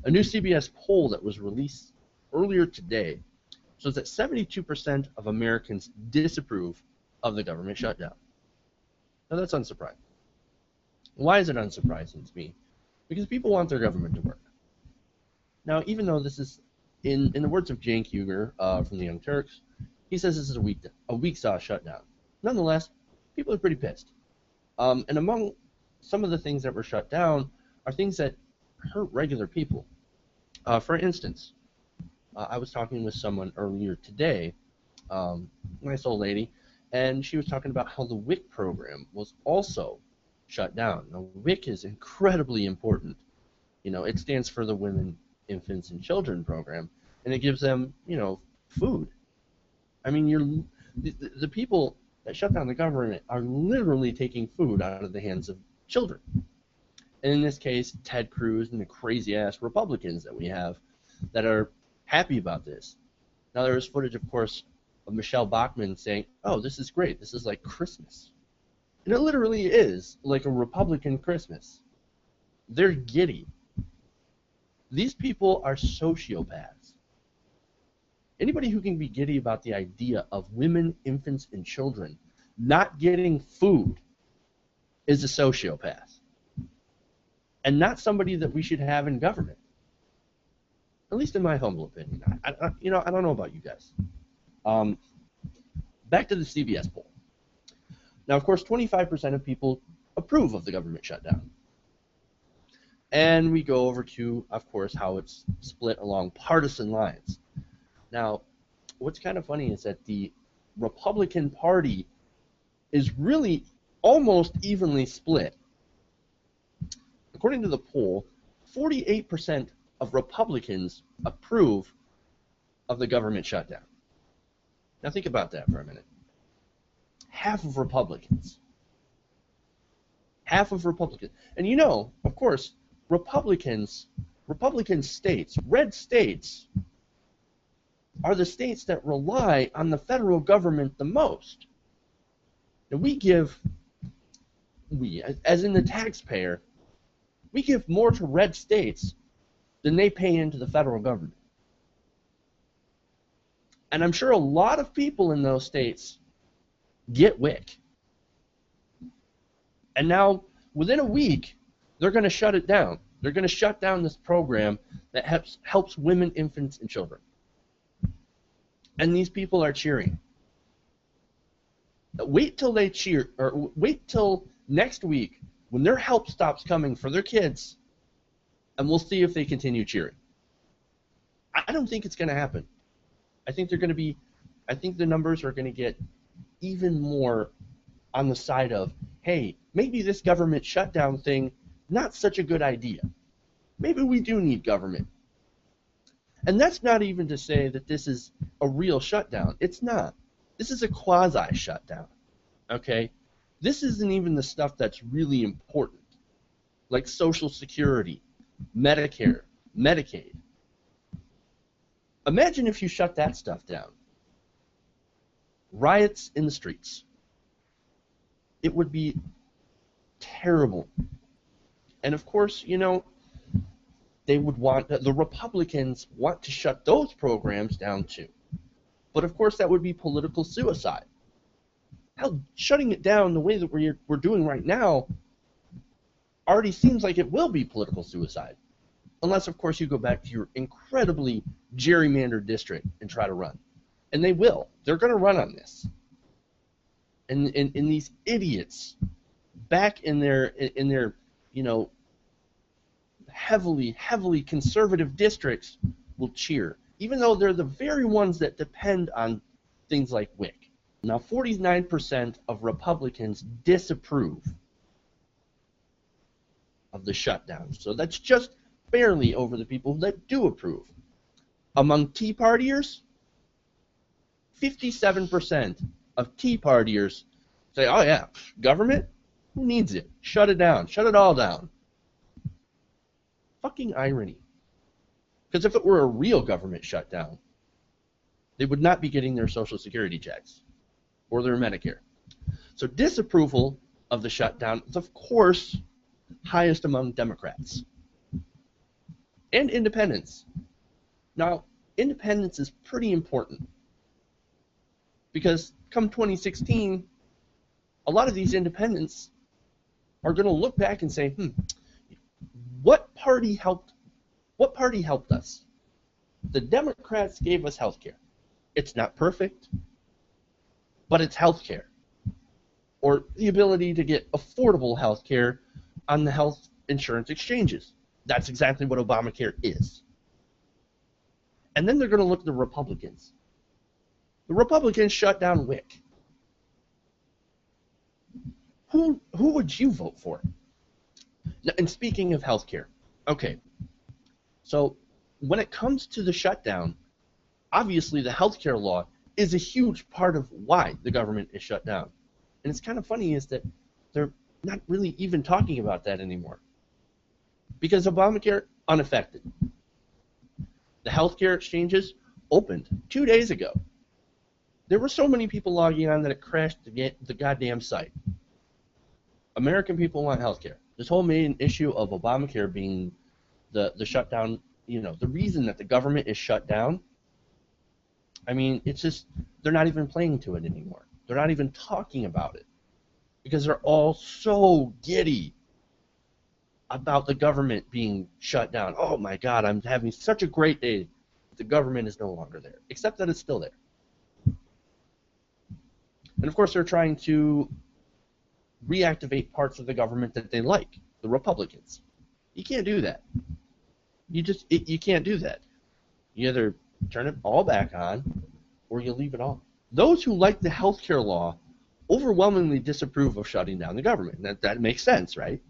A new CBS poll that was released earlier today shows that 72% of Americans disapprove of the government shutdown. Now that's unsurprising. Why is it unsurprising to me? Because people want their government to work. Now, even though this is, in the words of Cenk Uygur from the Young Turks, he says this is a weak-saw shutdown. Nonetheless, people are pretty pissed. And among some of the things that were shut down are things that hurt regular people. For instance, I was talking with someone earlier today, nice old lady, and she was talking about how the WIC program was also shut down. Now, WIC is incredibly important. You know, it stands for the Women, Infants, and Children program, and it gives them, you know, food. I mean, the people that shut down the government are literally taking food out of the hands of children. And in this case, Ted Cruz and the crazy-ass Republicans that we have that are happy about this. Now, there was footage, of course, of Michelle Bachmann saying, oh, this is great. This is like Christmas. And it literally is like a Republican Christmas. They're giddy. These people are sociopaths. Anybody who can be giddy about the idea of women, infants, and children not getting food is a sociopath. And not somebody that we should have in government. At least in my humble opinion. I don't know about you guys. Back to the CBS poll. Now, of course, 25% of people approve of the government shutdown. And we go over to, of course, how it's split along partisan lines. Now, what's kind of funny is that the Republican Party is really almost evenly split. According to the poll, 48% of Republicans approve of the government shutdown. Now think about that for a minute. Half of Republicans. Half of Republicans. And you know, of course, Republican states, red states, are the states that rely on the federal government the most. And we, as in the taxpayer, we give more to red states than they pay into the federal government. And I'm sure a lot of people in those states get WIC. And now, within a week, they're going to shut it down. They're going to shut down this program that helps women, infants, and children. And these people are cheering. Wait till they cheer, or wait till next week when their help stops coming for their kids, and we'll see if they continue cheering. I don't think it's going to happen. I think the numbers are going to get even more on the side of, hey, maybe this government shutdown thing, not such a good idea. Maybe we do need government. And that's not even to say that this is a real shutdown. It's not. This is a quasi-shutdown, okay? This isn't even the stuff that's really important, like Social Security, Medicare, Medicaid. Imagine if you shut that stuff down. Riots in the streets. It would be terrible. And of course, you know, they would want, the Republicans want to shut those programs down too. But of course that would be political suicide. Hell, shutting it down the way that we're doing right now already seems like it will be political suicide. Unless, of course, you go back to your incredibly gerrymandered district and try to run. And they will. They're going to run on this. And these idiots back in their you know, heavily conservative districts will cheer, even though they're the very ones that depend on things like WIC. Now, 49% of Republicans disapprove of the shutdown. So that's just barely over the people that do approve. Among Tea Partiers, 57% of Tea Partiers say, oh yeah, government? Who needs it? Shut it down. Shut it all down. Fucking irony. Because if it were a real government shutdown, they would not be getting their Social Security checks or their Medicare. So disapproval of the shutdown is, of course, highest among Democrats. and independence. Now, independence is pretty important because come 2016, a lot of these independents are going to look back and say, what party helped us? The Democrats gave us health care. It's not perfect, but it's health care. Or the ability to get affordable health care on the health insurance exchanges. That's exactly what Obamacare is. And then they're going to look at the Republicans. The Republicans shut down WIC. Who would you vote for? Now, and speaking of health care, okay, so when it comes to the shutdown, obviously the health care law is a huge part of why the government is shut down. And it's kind of funny is that they're not really even talking about that anymore. Because Obamacare, unaffected. The healthcare exchanges opened 2 days ago. There were so many people logging on that it crashed the goddamn site. American people want healthcare. This whole main issue of Obamacare being the shutdown, the reason that the government is shut down, I mean, it's just, they're not even playing to it anymore. They're not even talking about it because they're all so giddy about the government being shut down. Oh my God, I'm having such a great day. The government is no longer there, except that it's still there. And of course, they're trying to reactivate parts of the government that they like, the Republicans. You can't do that. You can't do that. You either turn it all back on or you leave it on. Those who like the healthcare law overwhelmingly disapprove of shutting down the government. That makes sense, right?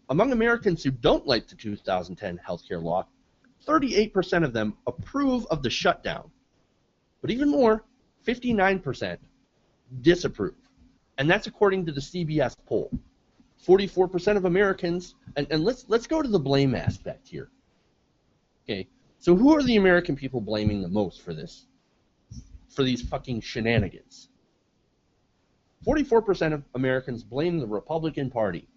Among Americans who don't like the 2010 healthcare law, 38% of them approve of the shutdown. But even more, 59% disapprove. And that's according to the CBS poll. 44% of Americans, and let's go to the blame aspect here. Okay, so who are the American people blaming the most for this? For these fucking shenanigans? 44% of Americans blame the Republican Party.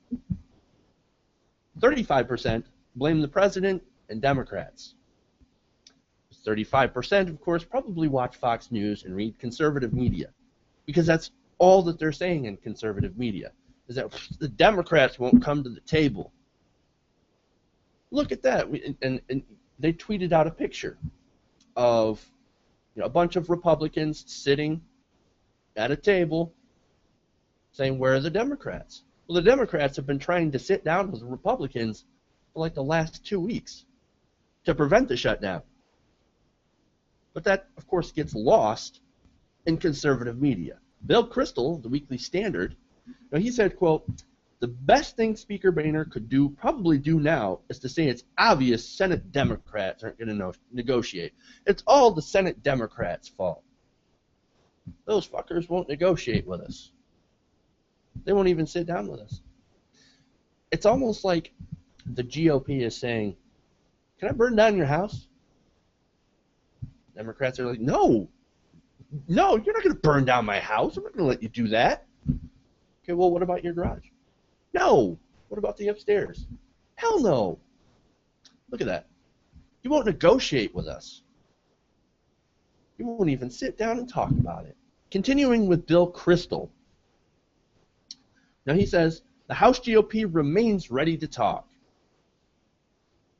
35% blame the president and Democrats. 35%, of course, probably watch Fox News and read conservative media, because that's all that they're saying in conservative media, is that the Democrats won't come to the table. Look at that. And they tweeted out a picture of a bunch of Republicans sitting at a table saying, where are the Democrats? Well, the Democrats have been trying to sit down with the Republicans for like the last 2 weeks to prevent the shutdown. But that, of course, gets lost in conservative media. Bill Kristol, the Weekly Standard, he said, quote, the best thing Speaker Boehner could probably do now is to say it's obvious Senate Democrats aren't going to negotiate. It's all the Senate Democrats' fault. Those fuckers won't negotiate with us. They won't even sit down with us. It's almost like the GOP is saying, can I burn down your house? Democrats are like, no, you're not going to burn down my house. I'm not going to let you do that. Okay, well, what about your garage? No. What about the upstairs? Hell no. Look at that. You won't negotiate with us. You won't even sit down and talk about it. Continuing with Bill Kristol. Now he says, the House GOP remains ready to talk.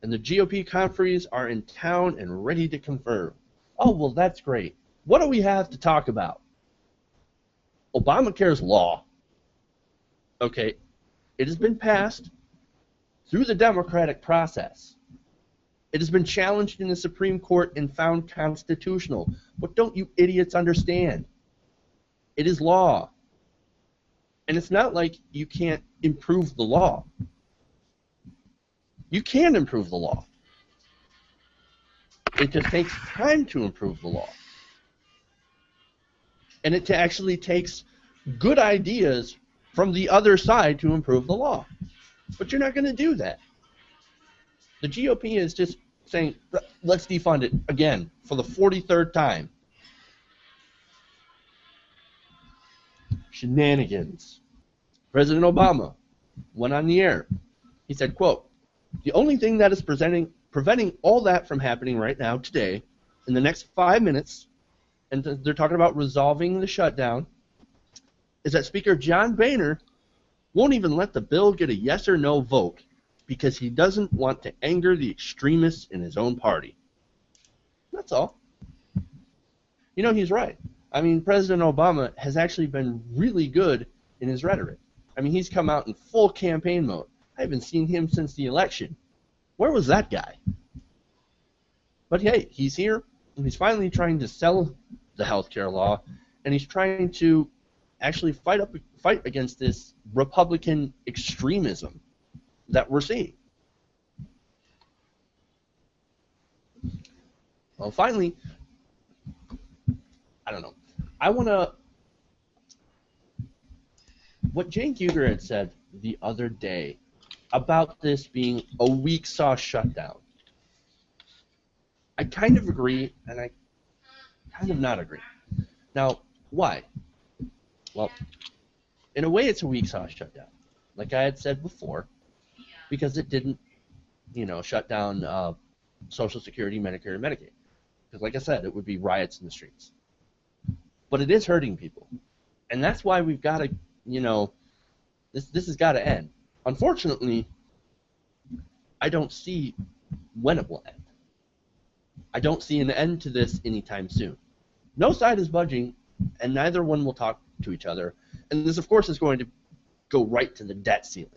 And the GOP conferees are in town and ready to confirm. Oh, well, that's great. What do we have to talk about? Obamacare's law. Okay, it has been passed through the democratic process. It has been challenged in the Supreme Court and found constitutional. What don't you idiots understand? It is law. And it's not like you can't improve the law. You can improve the law. It just takes time to improve the law. And it actually takes good ideas from the other side to improve the law. But you're not going to do that. The GOP is just saying, let's defund it again for the 43rd time. Shenanigans. President Obama went on the air. He said, quote, the only thing that is preventing preventing all that from happening right now, today, in the next 5 minutes, and they're talking about resolving the shutdown, is that Speaker John Boehner won't even let the bill get a yes or no vote because he doesn't want to anger the extremists in his own party. That's all. You know, he's right. I mean, President Obama has actually been really good in his rhetoric. I mean, he's come out in full campaign mode. I haven't seen him since the election. Where was that guy? But hey, he's here, and he's finally trying to sell the healthcare law, and he's trying to actually fight against this Republican extremism that we're seeing. Well, finally, I don't know. I want to... What Jane Guger had said the other day about this being a weak sauce shutdown, I kind of agree, and I kind of not agree. Now, why? Well, in a way, it's a weak sauce shutdown, like I had said before, because it didn't, shut down Social Security, Medicare, and Medicaid. Because, like I said, it would be riots in the streets. But it is hurting people, and that's why we've got to, this has got to end. Unfortunately, I don't see when it will end. I don't see an end to this anytime soon. No side is budging, and neither one will talk to each other. And this, of course, is going to go right to the debt ceiling.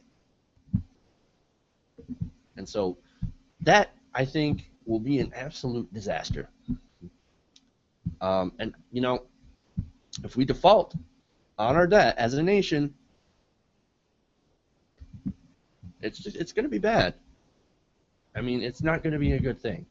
And so that, I think, will be an absolute disaster. And, if we default on our debt as a nation, it's going to be bad. I mean, it's not going to be a good thing.